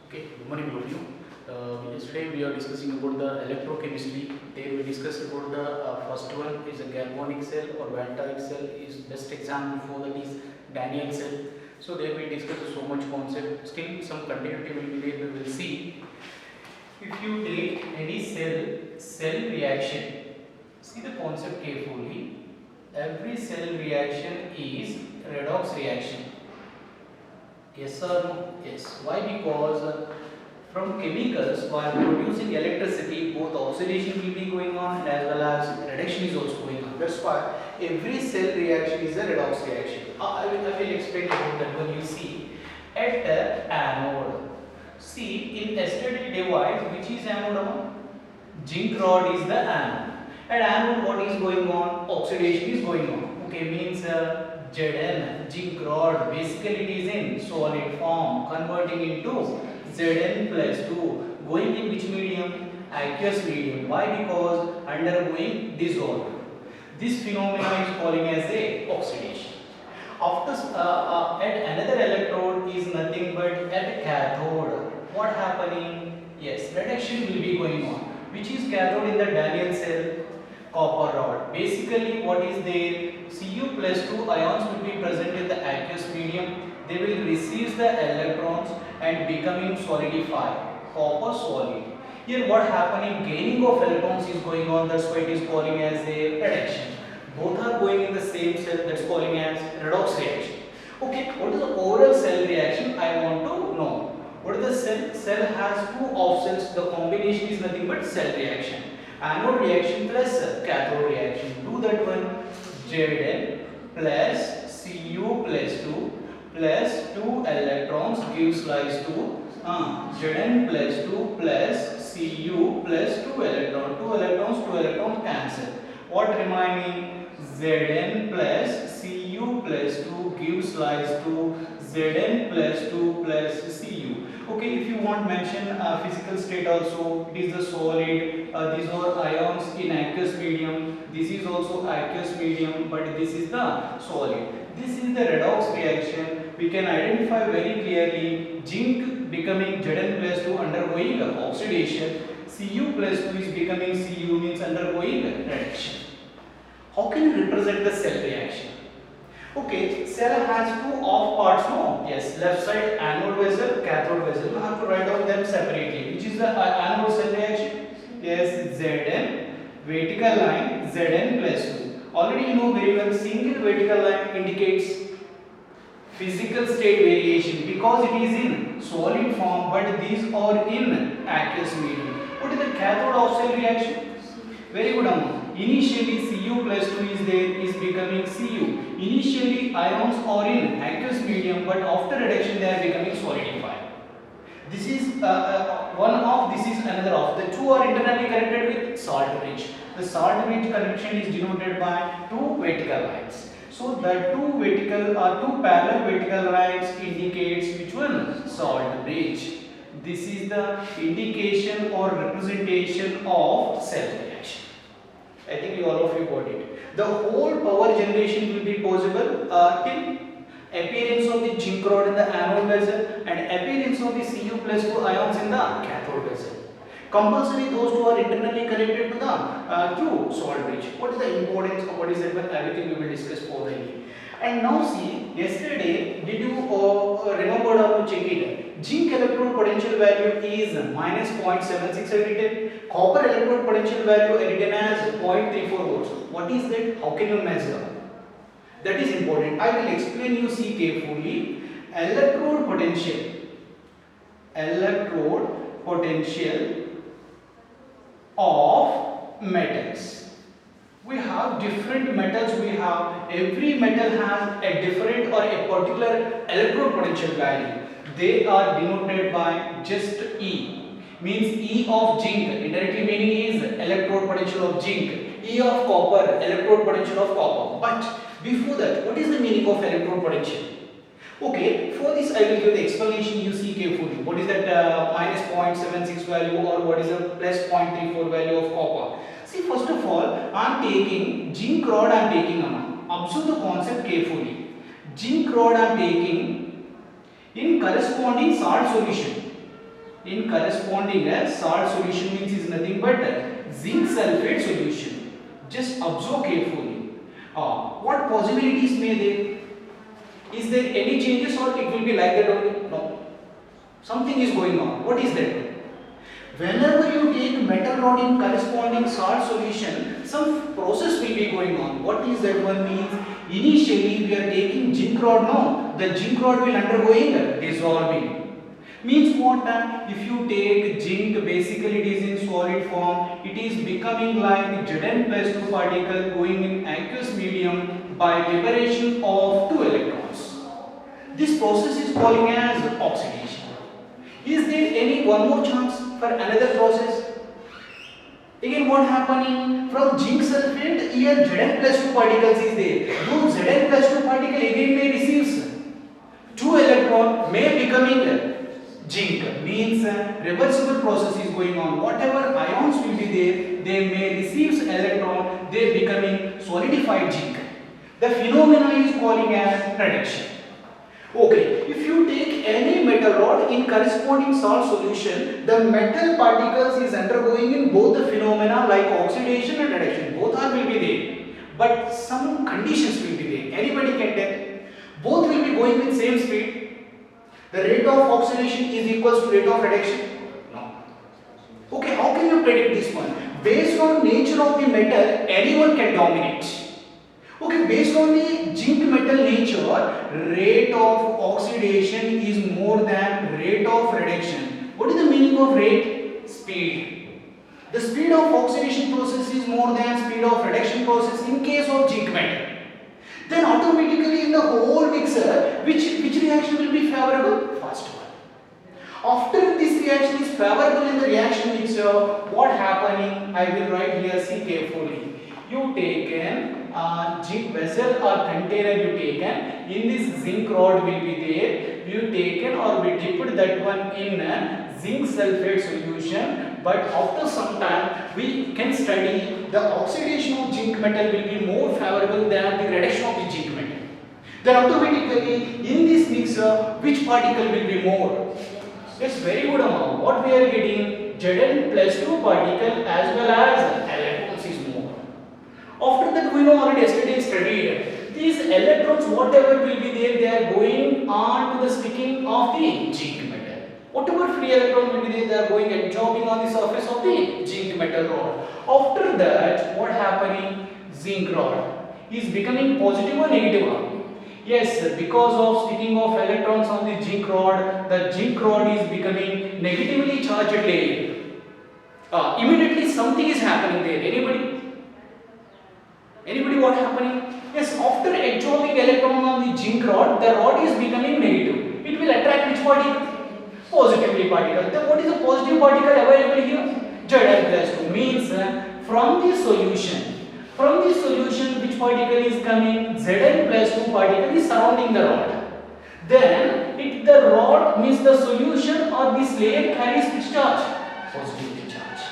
Okay, good morning all of you. Yesterday we are discussing about the electrochemistry. There we discussed about the first one is a galvanic cell or Van Dyke cell is best example for that is Daniel cell. So there we discussed so much concept. Still some continuity will be there. We will see. If you take any cell reaction, see the concept carefully. Every cell reaction is redox reaction. Yes or no? Yes. Why? Because from chemicals, while producing electricity, both oxidation will be going on and as well as reduction is also going on. That's why every cell reaction is a redox reaction. I will explain about that when you see at the anode. See in yesterday device, which is anode? Zinc rod is the anode. At anode, what is going on? Oxidation is going on. Okay, means Zn, zinc rod, basically it is in solid form, converting into Zn plus 2, going in which medium? Aqueous medium. Why? Because undergoing dissolve. This phenomenon is calling as a oxidation. After at another electrode is nothing but at cathode. What happening? Yes, reduction will be going on. Which is cathode in the Daniel cell? Copper rod. Basically, what is there? Cu plus 2 ions will be present in the aqueous medium. They will receive the electrons and becoming solidified. Copper solid. Here, what happening? Gaining of electrons is going on. That's why it is calling as a reduction. Both are going in the same cell. That's calling as redox reaction. Okay. What is the overall cell reaction? I want to know. What is the cell? Cell has two off cells. The combination is nothing but cell reaction. Anode reaction plus cathode reaction. Do that one. Zn plus Cu plus 2 plus 2 electrons gives rise to Zn plus 2 plus Cu plus 2 electrons. 2 electrons, 2 electrons cancel. What remaining? Zn plus Cu plus 2 gives rise to Zn plus 2 plus Cu. Okay, if you want mention physical state also, it is the solid. These are ions in aqueous medium. This is also aqueous medium, but this is the solid. This is the redox reaction. We can identify very clearly zinc becoming Zn plus 2 undergoing oxidation. Cu plus 2 is becoming Cu means undergoing reduction. How can you represent the cell reaction? Okay, cell has two off parts, no? Yes, left side anode vessel, cathode vessel. You have to write down them separately. Which is the anode cell reaction? Yes, Zn, vertical line Zn plus 2. Already you know very well, single vertical line indicates physical state variation because it is in solid form, but these are in aqueous medium. What is the cathode off cell reaction? Very good amount. Initially Cu plus 2 is there, is becoming Cu. Initially ions are in aqueous medium, but after reduction they are becoming solidified. This is one of, this is another of. The two are internally connected with salt bridge. The salt bridge connection is denoted by two vertical lines. So the two parallel vertical lines indicates which one? Salt bridge. This is the indication or representation of cell reaction. I think all of you got it. The whole power generation will be possible till appearance of the zinc rod in the anode vessel and appearance of the Cu plus 2 ions in the cathode vessel. Compulsory those two are internally connected to the through salt bridge. What is the importance of what is that? Everything we will discuss furtherly. And now see, yesterday did you remember or check it? Zinc electrode potential value is minus 0.76 I written. Copper electrode potential value I written as 0.34 volts. What is that? How can you measure? That is important. I will explain you see carefully. Electrode potential of metals. We have different metals. We have every metal has a different or a particular electrode potential value. They are denoted by just E. Means E of zinc indirectly meaning is electrode potential of zinc. E of copper, electrode potential of copper. But before that, what is the meaning of electrode potential? Okay, for this I will give the explanation. You see carefully. What is that minus 0.76 value or what is the plus 0.34 value of copper? See, first of all, I am taking zinc rod. I am taking observe the concept carefully. Zinc rod I am taking in corresponding salt solution. in corresponding salt solution means is nothing but zinc sulfate solution. Just observe carefully. What possibilities may there? Is there any changes or it will be like that only? No. Something is going on. What is that? Whenever you take metal rod in corresponding salt solution, some process will be going on. What is that one means? Initially we are taking zinc rod, no? The zinc rod will undergoing dissolving. Means what? If you take zinc, basically it is in solid form, it is becoming like Zn+2 particle going in aqueous medium by liberation of 2 electrons. This process is calling as oxidation. Is there any one more chance for another process? Again, what happening from zinc sulfate? Here Zn+2 particles is there. Those Zn+2 particle again may receives 2 electron, may becoming zinc. Means reversible process is going on. Whatever ions will be there, they may receive electron, they becoming solidified zinc. The phenomena is calling as reduction. Okay, if you take any metal rod in corresponding salt solution, the metal particles is undergoing in both the phenomena like oxidation and reduction. Both are will be there, but some conditions will be there. Anybody can tell? Both will be going with same speed. The rate of oxidation is equals to rate of reduction? No. Okay, how can you predict this one? Based on nature of the metal, anyone can dominate. Okay, based on the zinc metal nature, rate of oxidation is more than rate of reduction. What is the meaning of rate? Speed. The speed of oxidation process is more than speed of reduction process in case of zinc metal. Then automatically in the whole mixer, which reaction will be favorable? First one. After this reaction is favorable in the reaction mixer, what happening? I will write here, see carefully. You taken zinc vessel or container you taken, in this zinc rod will be there, you taken or we dipped that one in zinc sulfate solution, but after some time we can study the oxidation of zinc metal will be more favorable than the reduction of the zinc metal. Then automatically in this mixer which particle will be more? It's very good amount. What we are getting? Zn+2 particle as well as electrons is more. After that we know already yesterday studied, these electrons whatever will be there, they are going on to the sticking of the zinc metal. Whatever free electron will be there, they are going and jobbing on the surface of the zinc metal rod. After that, what happening? Zinc rod is becoming positive or negative? Yes, because of sticking of electrons on the zinc rod is becoming negatively charged layer. Immediately something is happening there. Anybody what happening? Yes, after absorbing electron on the zinc rod, the rod is becoming negative. It will attract which particle? Positively particle. Then what is the positive particle available here? Zn+2 means from the solution. From the solution which particle is coming? Zn+2 particle is surrounding the rod. Then if the rod means the solution or this layer carries which charge? Positive charge.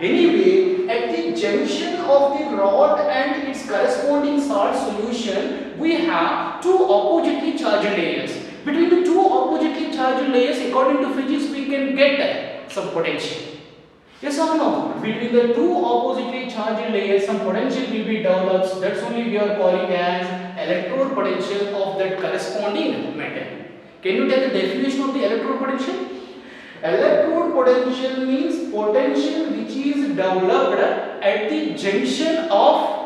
Anyway, at the junction of the rod and its corresponding salt solution, we have two oppositely charged layers. Between the two oppositely charged layers, according to physics, we can get some potential. Yes or no? Between the two oppositely charged layers, some potential will be developed. That's only we are calling as electrode potential of that corresponding metal. Can you tell the definition of the electrode potential? Electrode potential means potential which is developed at the junction of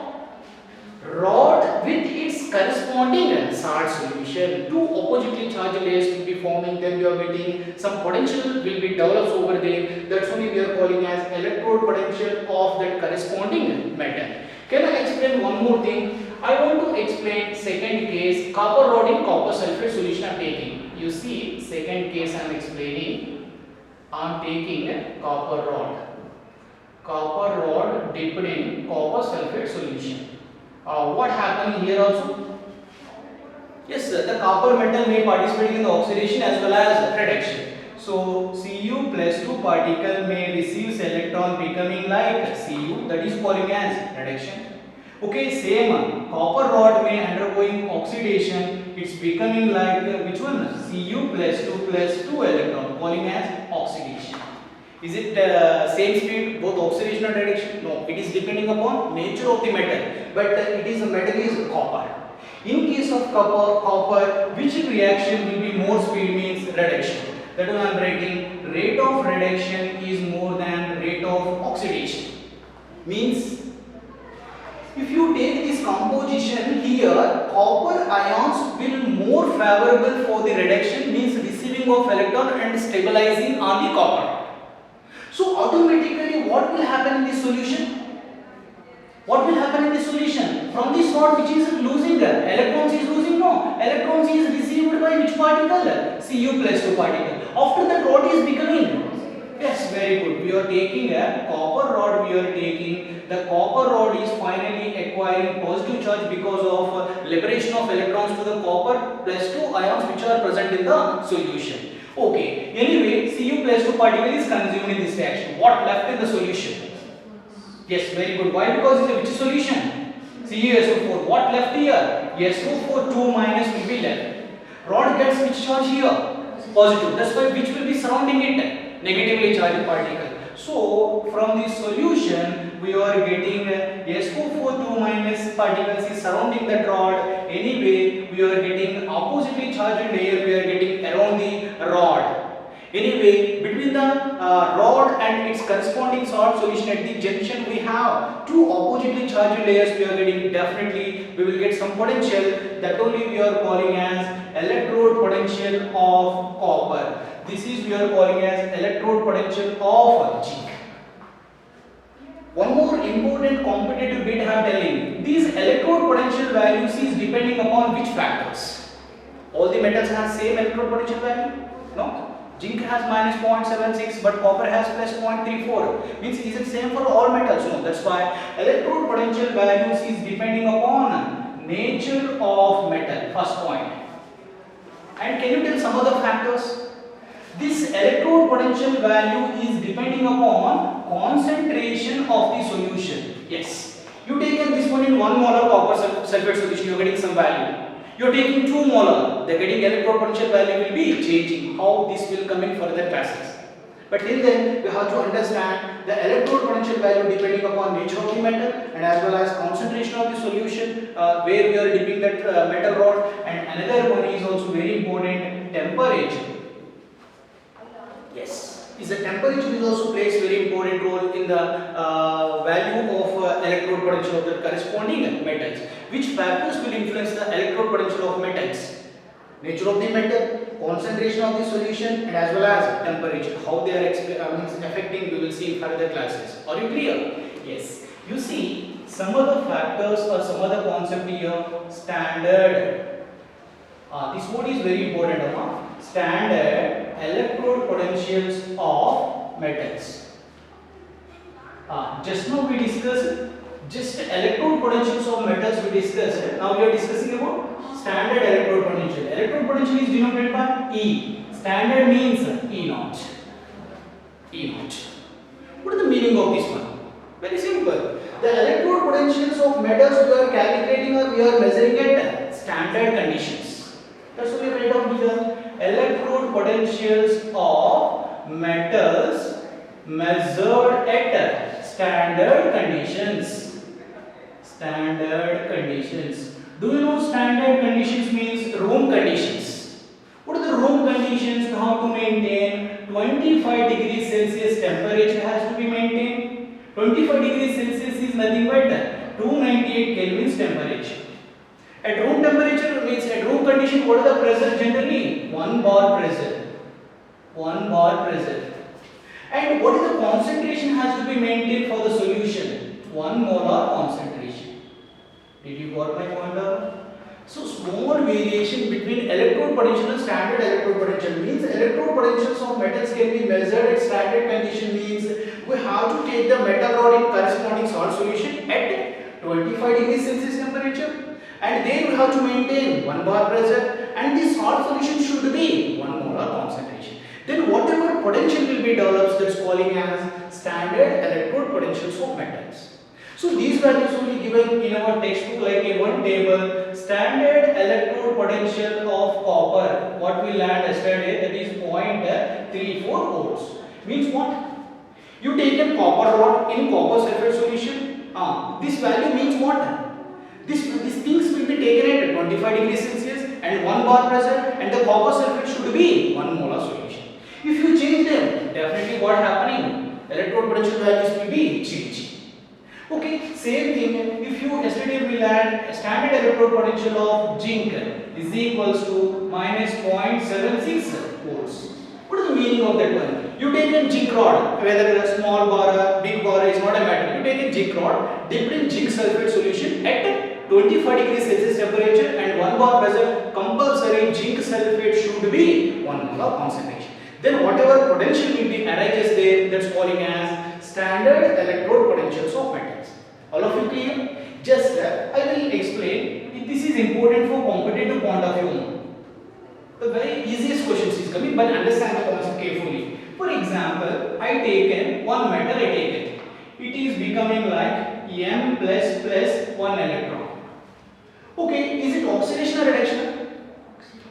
rod with its corresponding salt solution. Two oppositely charged layers will be forming, then you are getting some potential will be developed over there. That's only we are calling as electrode potential of that corresponding metal. Can I explain one more thing? I want to explain second case, copper rod in copper sulfate solution I am taking. You see, second case I am explaining. I am taking a copper rod dipped in copper sulfate solution. What happened here also? Yes, the copper metal may participate in the oxidation as well as reduction. So Cu+2 particle may receive electron becoming like Cu, that is calling as reduction. Okay, same copper rod may undergoing oxidation. it's becoming like which one? Cu plus 2 electron, calling as oxidation. Is it same speed, both oxidation and reduction? No, it is depending upon nature of the metal, but it is the metal is copper. In case of copper, which reaction will be more speed means reduction. That one I am writing, rate of reduction is more than rate of oxidation. Means if you take this composition here, copper ions will more favorable for the reduction, means receiving of electron and stabilizing on the copper. So automatically what will happen in this solution? What will happen in this solution? From this rod which is losing electrons is losing, no, electrons is received by which particle? Cu plus 2 particle. After that rod is becoming, yes, very good. We are taking a copper rod, we are taking the copper rod is finally acquiring positive charge because of liberation of electrons to the copper plus 2 ions which are present in the solution. Okay, anyway, Cu plus 2 particle is consumed in this reaction. What left in the solution? Yes, very good. Why? Because it is a which solution? CuSO4. What left here? SO4 2 minus will be left. Rod gets which charge here? Positive. That's why which will be surrounding it? Negatively charged particle. So from this solution we are getting SO4 2 minus particles is surrounding that rod. Anyway, we are getting oppositely charged layer. We are getting around the rod. Anyway, between the rod and its corresponding salt solution at the junction, we have two oppositely charged layers. We are getting, definitely we will get some potential, that only we are calling as electrode potential of copper. This is we are calling as electrode potential of zinc. One more important competitive bit I am telling. These electrode potential values is depending upon which factors? All the metals have same electrode potential value? No. Zinc has minus 0.76 but copper has plus 0.34. Means is it same for all metals? No. That's why electrode potential values is depending upon nature of metal. First point. And can you tell some other factors? This electrode potential value is depending upon concentration of the solution. Yes. You taken this one in 1 molar copper sulfate solution, you are getting some value. You are taking 2 molar, the getting electrode potential value will be changing. How this will come in further classes. But till then, you have to understand the electrode potential value depending upon nature of the metal and as well as concentration of the solution where we are dipping that metal rod. And another one is also very important, temperature. Yes, is the temperature is also plays very important role in the value of electrode potential of the corresponding metals. Which factors will influence the electrode potential of metals? Nature of the metal, concentration of the solution, and as well as temperature. How they are affecting, we will see in further classes. Are you clear? Yes. You see, some of the factors or some of the concept here. Standard. This word is very important. Standard electrode potentials of metals. Just now we discussed just electrode potentials of metals we discussed. Now we are discussing about standard electrode potential. Electrode potential is denoted by E. Standard means E naught. E naught. What is the meaning of this one? Very simple. The electrode potentials of metals we are calculating or we are measuring at standard conditions. That's what we write down here. Electrode potentials of metals measured at standard conditions. Standard conditions. Do you know standard conditions means room conditions? What are the room conditions? You have to maintain 25 degrees Celsius temperature has to be maintained. 25 degrees Celsius is nothing but 298 Kelvin's temperature. At room temperature means at room condition, what is the pressure generally? 1 bar pressure. 1 bar pressure. And what is the concentration has to be maintained for the solution? 1 molar concentration. Did you got my point out? So small variation between electrode potential and standard electrode potential means electrode potentials of metals can be measured at standard condition means we have to take the metal rod in corresponding salt solution at 25 degrees Celsius temperature. And then we have to maintain 1 bar pressure and the salt solution should be 1 molar concentration. Then whatever potential will be developed, that's calling as standard electrode potentials of metals. So these values will be given in our textbook like a one table, standard electrode potential of copper, what we learned yesterday, that is 0.34 volts. Means what? You take a copper rod in copper sulfate solution. This value means what? These things will be taken at 25 degrees Celsius and 1 bar pressure, and the copper sulfate should be 1 molar solution. If you change them, definitely what happening? Electrode potential values will be changed. Okay, same thing. If you yesterday we learned standard electrode potential of zinc is equals to minus 0.76 volts. What is the meaning of that one? You take a zinc rod, whether a small bar or big bar is not a matter. You take a zinc rod, dip in zinc sulfate solution at 25 degrees Celsius temperature and 1 bar pressure. Compulsory zinc sulfate should be 1 molar concentration. Then whatever potential will be arises there, that's calling as standard electrode potentials of metals. All of you clear? Just I will explain. This is important for competitive point of view. The very easiest questions is coming, but understand the concept carefully. For example, I taken one metal, I taken. It is becoming like M plus 1 electron. Okay, is it oxidation or reduction?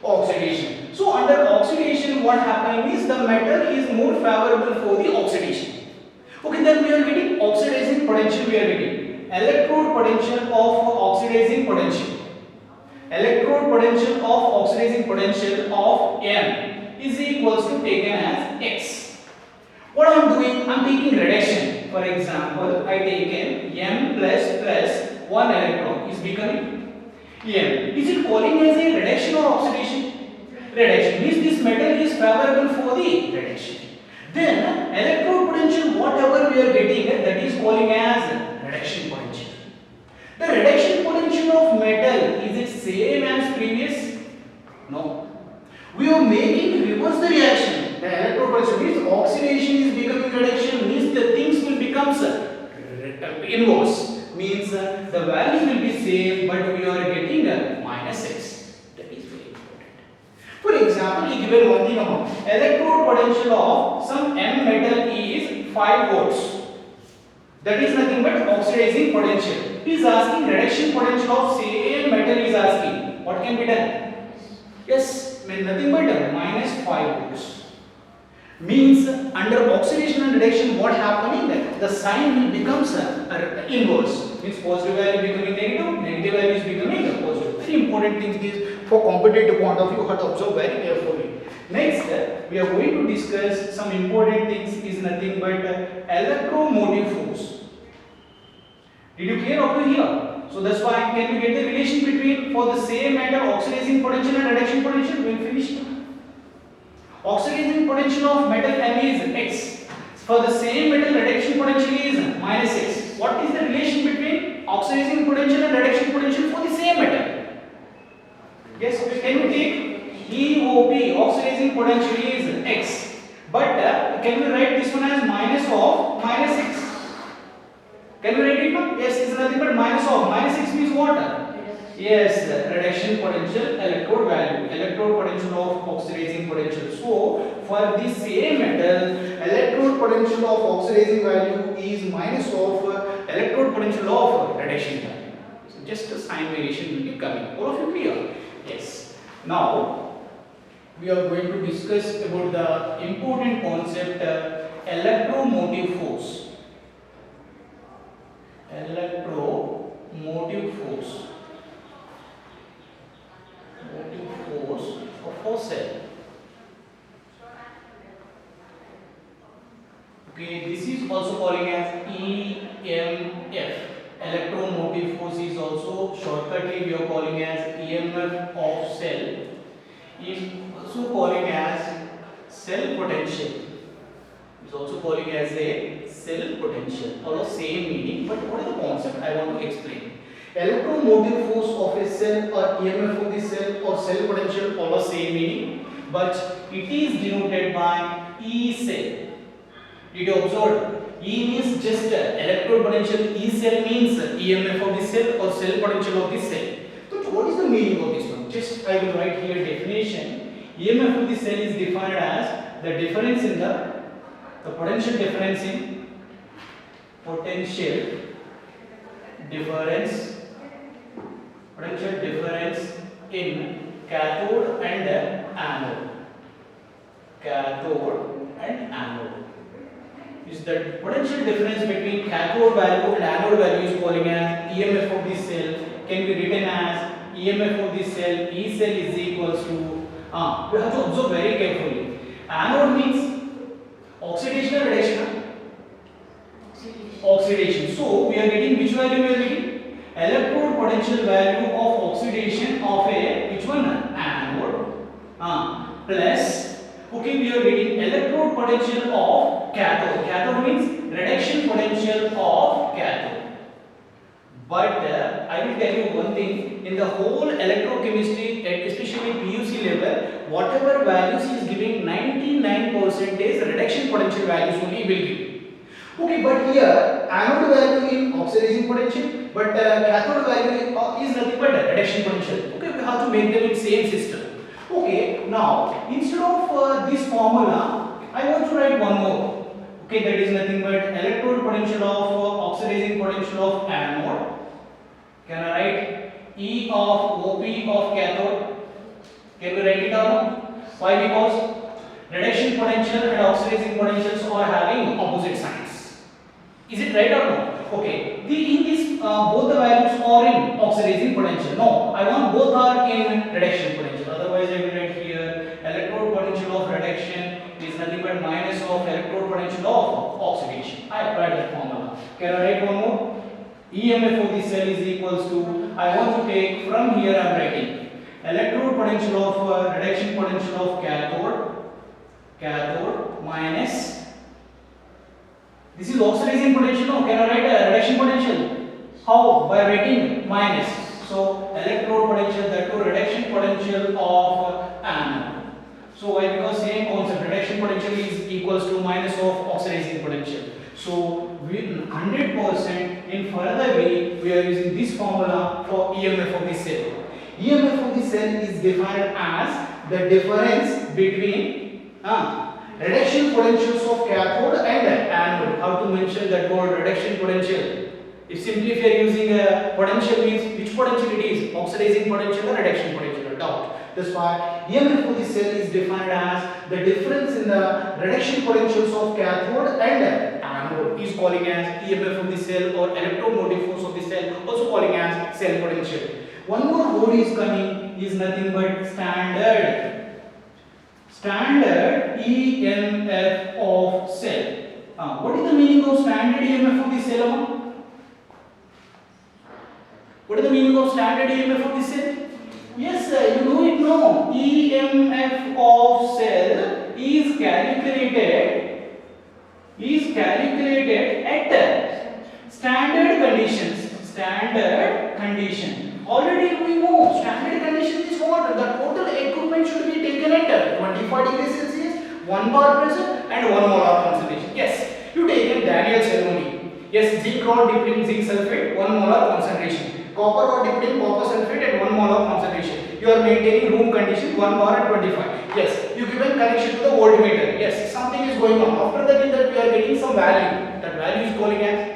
Oxidation. So under oxidation, what happening is the metal is more favorable for the oxidation. Okay, then we are getting oxidizing potential. We are getting electrode potential of oxidizing potential. Electrode potential of oxidizing potential of M is equals to taken as X. What I am doing? I am taking reduction. For example, I taken M plus 1 electron is becoming M. Is it calling as a reduction or oxidation? Reduction means this metal is favorable for the reduction. Then electrode potential, whatever we are getting, that is calling as reduction potential. The reduction potential of metal, is it same as previous? No. We are making reverse the reaction. The electrode potential means oxidation is becoming reduction, means the things will become inverse. Means the values will be same, but we are getting minus 6. That is very important. For example, he given one thing about electrode potential of some M metal is 5 volts. That is nothing but oxidizing potential. He is asking reduction potential of same metal is asking. What can be done? Yes, means nothing but minus 5 volts. Means under oxidation and reduction, what happening? The sign will becomes inverse. Means positive value becoming negative, negative value is becoming positive. Very important thing is for competitive point of view, you have to observe very carefully. Next, we are going to discuss some important things. Is nothing but electromotive force. Did you clear up to here? So that's why can we get the relation between for the same metal oxidizing potential and reduction potential? We will finish. Oxidizing potential of metal M is X. For the same metal reduction potential is minus X. What is the relation between oxidizing potential and reduction potential for the same metal? Yes, can we take EOP, oxidizing potential is X. But can we write this one as minus of minus X? Can we write it now? Yes, it's nothing but minus of. Minus 6 means what? Yes, reduction potential, electrode value. Electrode potential of oxidizing potential. So, for this same metal, electrode potential of oxidizing value is minus of electrode potential of reduction value. So, just a sign variation will be coming. All of you clear? Yes. Now, we are going to discuss about the important concept electromotive force. Electromotive force. Motive force of a cell. Okay, this is also calling as EMF. Electromotive force is also shortcutly we are calling as EMF of cell. Is also calling as cell potential. Is also calling as a cell potential. All the same meaning, but what is the concept I want to explain? Electromotive force of a cell or EMF of the cell or cell potential all the same meaning, but it is denoted by E cell. Did you observe? E means just electrode potential, E cell means EMF of the cell or cell potential of the cell. So what is the meaning of this one? Just I will write here definition. EMF of the cell is defined as the difference in the potential difference in Potential difference in cathode and anode. Cathode and anode. Is the potential difference between cathode value and anode value is calling as EMF of this cell, can be written as EMF of this cell, E cell is equals to, we have to observe very carefully. Anode means oxidation or reduction? Oxidation. So we are getting which value we are getting? Electrode potential value of oxidation of a which one? Anode. Plus, okay, we are getting electrode potential of cathode. Cathode means reduction potential of cathode. But I will tell you one thing, in the whole electrochemistry, especially PUC level, whatever values is giving 99% reduction potential values only will give. Okay, but here anode value in oxidation potential, but cathode value is nothing but reduction potential. Okay, we have to make them in same system. Okay, now instead of this formula, I want to write one more. Okay, that is nothing but electrode potential of oxidizing potential of anode. Can I write E of OP of cathode? Can we write it down? Why? Because reduction potential and oxidizing potentials are having opposite signs. Is it right or no? Okay. In this both the values are in oxidizing potential. No, I want both are in reduction potential. Otherwise, I will write here electrode potential of reduction is nothing but minus of electrode potential of oxidation. I applied that formula. Can I write one more? EMF of this cell is equals to, I want to take from here I am writing electrode potential of reduction potential of cathode minus, this is oxidizing potential, no, can I write a reduction potential? How? By writing minus. So electrode potential, that to reduction potential of anode. So why? Because same concept, reduction potential is equals to minus of oxidizing potential. So with 100% in further way, we are using this formula for EMF of this cell. EMF of this cell is defined as the difference between reduction potentials of cathode and anode. How to mention that word reduction potential? If simply if you are using a potential means which potential it is, oxidizing potential or reduction potential, doubt. That's why EMF of this cell is defined as the difference in the reduction potentials of cathode and anode is calling as EMF of the cell or electromotive force of the cell, also calling as cell potential. One more word is coming, is nothing but standard EMF of cell. What is the meaning of standard EMF of the cell? What is the meaning of standard EMF of the cell? Yes, you know it, no. EMF of cell is calculated at standard conditions. Standard condition. Already we know standard condition is what? The total equipment should be taken at 25 degrees Celsius, 1 bar pressure and 1 molar concentration. Yes, you take a Daniell cell only. Yes, zinc rod dipped in zinc sulfate, 1 molar concentration. Copper rod dipped in copper sulfate at 1 molar concentration. You are maintaining room condition 1 bar at 25. Yes, you given connection to the voltmeter. Yes, something is going on. After that, in that we are getting some value. That value is calling as.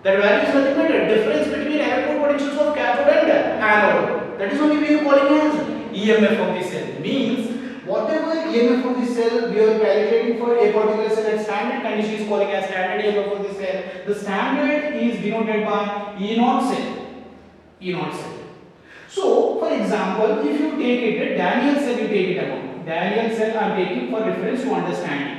That value is nothing but a difference between electrode potentials of cathode and anode. That is only we are calling as EMF of the cell. Means whatever EMF of the cell we are calculating for a particular cell at standard condition is calling as standard EMF of the cell. The standard is denoted by E naught cell. E naught cell. So, for example, if you take it, Daniell cell you take it along. Daniell cell I am taking for reference to understanding.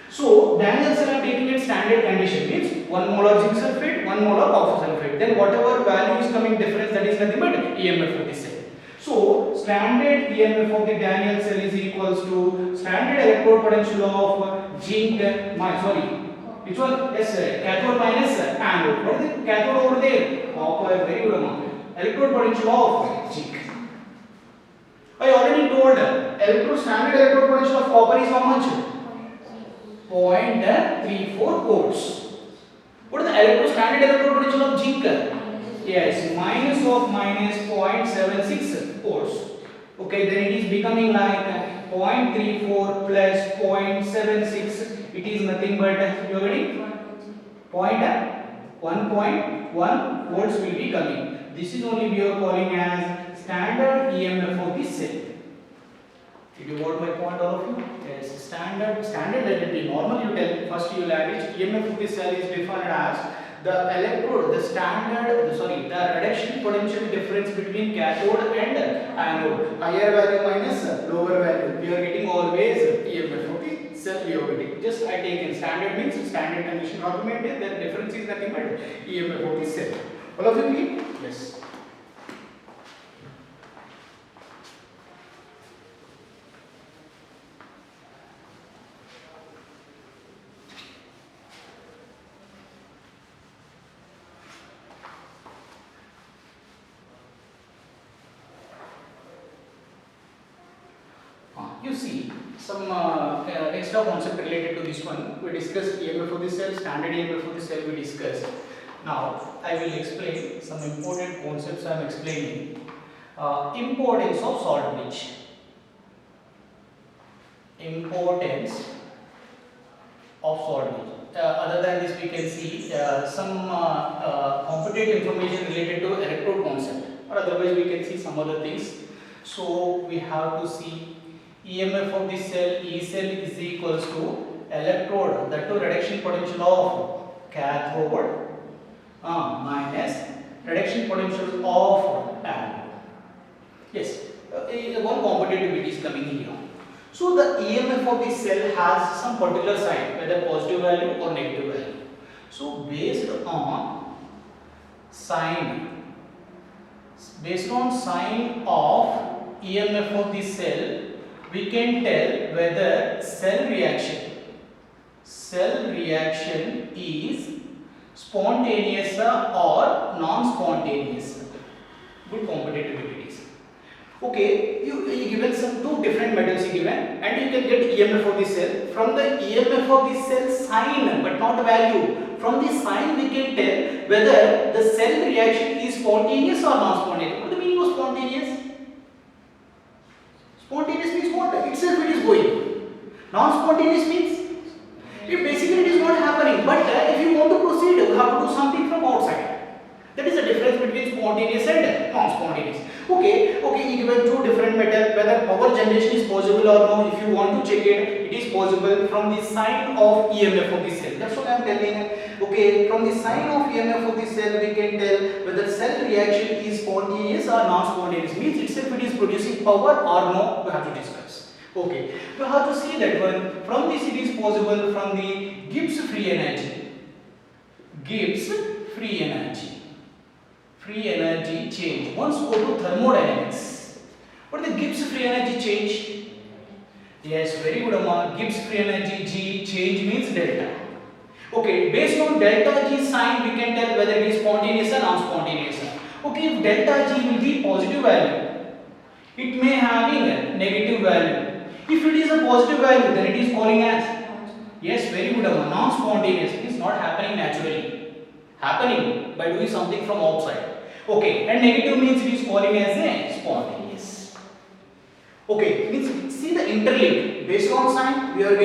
So, Daniell cell I am taking at standard condition means 1 molar zinc sulfate, 1 molar copper sulfate. Then whatever value is coming difference, that is nothing but EMF of the cell. So, standard EMF of the Daniell cell is equals to standard electrode potential of zinc, which one? Yes, cathode minus anode. What is the cathode over there? Copper, very good amount. Electrode potential of zinc. I already told standard electrode potential of copper is how much? 0.34 volts. What is the standard electrode potential of zinc? Yes, minus 0.76 volts. Okay, then it is becoming like 0.34 plus 0.76. It is nothing but you are getting 1.1 volts will be coming. This is only we are calling as standard EMF of the cell. Did you got my point, all of you? Yes, standard let it be. Normally you tell, first you will add it. EMF of the cell is defined as the electrode, the reduction potential difference between cathode and anode. Higher value minus lower value. We are getting always EMF of the cell we are getting. Just I take in standard means standard condition documented, then difference is nothing but EMF of the cell. All of you clear? Yes. You see some extra concept related to this one. We discussed EMF for the cell, standard EMF for the cell we discussed. Now I will explain some important concepts I am explaining. Importance of salt bleach. Importance of salt bleach. Other than this we can see some competitive information related to electrode concept, or otherwise we can see some other things. So we have to see EMF of the cell, E cell is equals to electrode, that to reduction potential of cathode minus reduction potential of anode. Yes, one competitivity is coming here. So the EMF of the cell has some particular sign, whether positive value or negative value. So based on sign of EMF of the cell, we can tell whether cell reaction is spontaneous or non-spontaneous. Good competitivities. Okay, you given some two different metals given, and you can get EMF of the cell. From the EMF of the cell sign, but not value. From the sign we can tell whether the cell reaction is spontaneous or non-spontaneous. What is the meaning of spontaneous? Spontaneous means what? Itself it is going. Non-spontaneous means basically it is not happening. But if you want to proceed, you have to do something from outside. That is the difference between spontaneous and non-spontaneous. Okay, you given two different metals, whether power generation is possible or no. If you want to check it, it is possible from the sign of EMF of the cell. That's what I am telling. Okay, from the sign of EMF of the cell, we can tell whether cell reaction is spontaneous or non-spontaneous. Means itself it is producing power or no. We have to discuss. Okay, we have to see that one. From this it is possible from the Gibbs free energy. Gibbs free energy. Free energy change. Once go to thermodynamics. What is the Gibbs free energy change? Yes, very good, Amma. Gibbs free energy G change means delta. Okay, based on delta G sign, we can tell whether it is spontaneous or non-spontaneous. Okay, if delta G will be positive value, it may having a negative value. If it is a positive value, then it is calling as, yes, very good, Amma. Non-spontaneous. It is not happening naturally. Happening by doing something from outside. Okay, and negative means it is calling as a spontaneous. Okay, means see the interlink. Based on sign, we are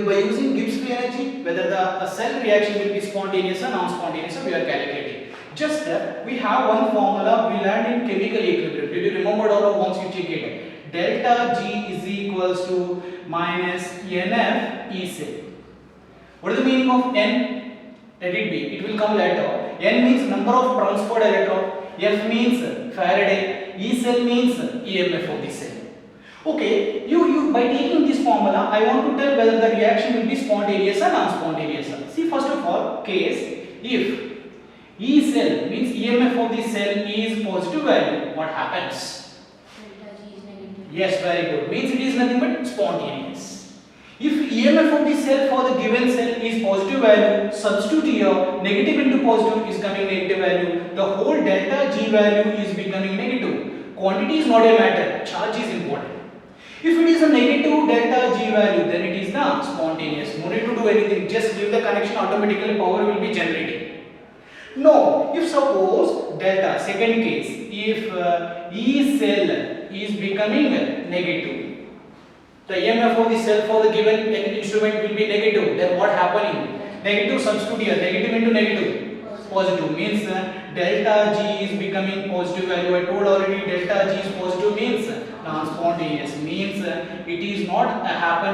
by using Gibbs free energy, whether the cell reaction will be spontaneous or non-spontaneous, so we are calculating. Just we have one formula we learned in chemical equilibrium. Did you remember all once you check it? Delta G is equals to minus NF E cell. What is the meaning of N? Let it be. It will come later. N means number of transferred electron. F means Faraday. E cell means EMF of the cell. Okay, you by taking this formula, I want to tell whether the reaction will be spontaneous or non-spontaneous. See, first of all, case if E cell means EMF of the cell is positive value, what happens? Delta G is negative. Yes, very good. Means it is nothing but spontaneous. If EMF of the cell for the given cell is positive value, substitute here, negative into positive is coming negative value. The whole delta G value is becoming negative. Quantity is not a matter, charge is important. If it is a negative delta G value, then it is the spontaneous. No need to do anything, just leave the connection, automatically power will be generated. No, if suppose delta, second case, if E cell is becoming negative, the EMF of the cell for the given instrument will be negative, then what happening? Negative substitute here, negative into negative. positive means delta G is becoming positive value. I told already delta G is positive means non-spontaneous means it is not happening